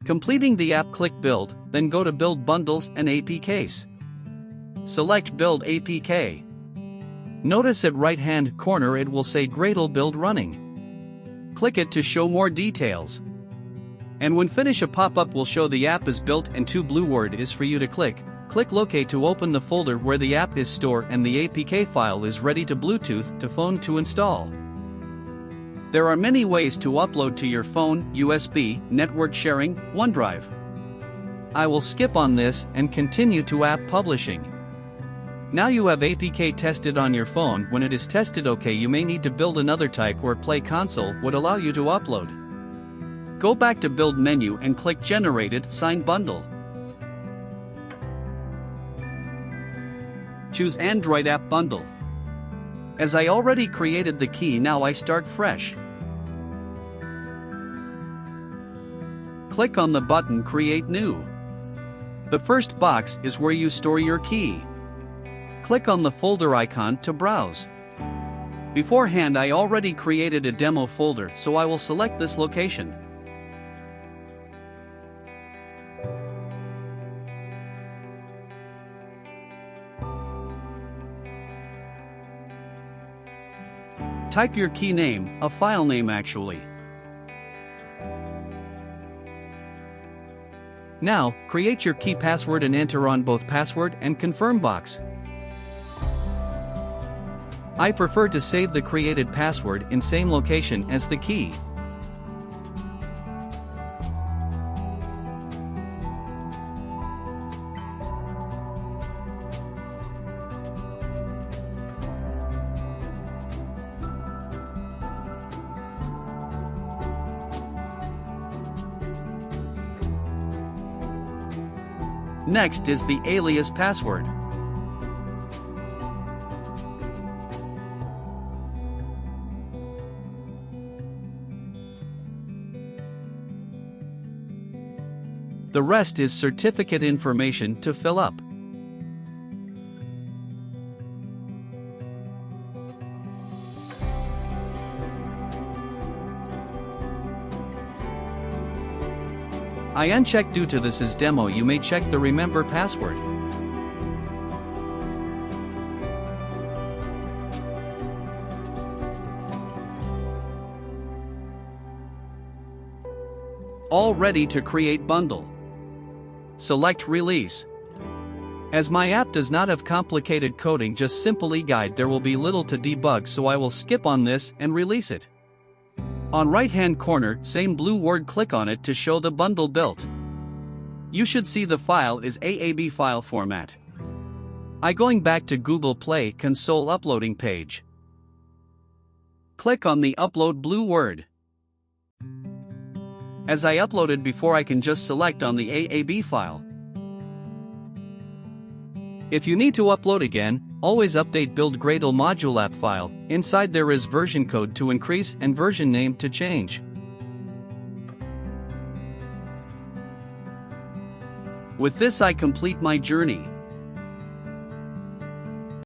Completing the app, click Build, then go to Build Bundles and APKs. Select Build APK. Notice at right-hand corner it will say Gradle Build Running. Click it to show more details. And when finish, a pop-up will show the app is built and two blue word is for you to click. Click Locate to open the folder where the app is stored and the APK file is ready to Bluetooth to phone to install. There are many ways to upload to your phone: USB, network sharing, OneDrive. I will skip on this and continue to app publishing. Now you have APK tested on your phone. When it is tested okay, you may need to build another type where Play Console would allow you to upload. Go back to Build menu and click Generated Signed Bundle. Choose Android App Bundle. As I already created the key, now I start fresh. Click on the button Create New. The first box is where you store your key. Click on the folder icon to browse. Beforehand I already created a demo folder, so I will select this location. Type your key name, a file name actually. Now, create your key password and enter on both password and confirm box. I prefer to save the created password in same location as the key. Next is the alias password. The rest is certificate information to fill up. I unchecked due to this is demo. You may check the remember password. All ready to create bundle. Select Release. As my app does not have complicated coding, just simply guide, there will be little to debug, so I will skip on this and release it. On right hand corner, same blue word, click on it to show the bundle built. You should see the file is AAB file format. I going back to Google Play Console uploading page. Click on the upload blue word. As I uploaded before, I can just select on the AAB file. If you need to upload again, always update Build Gradle module app file. Inside there is version code to increase and version name to change. With this I complete my journey.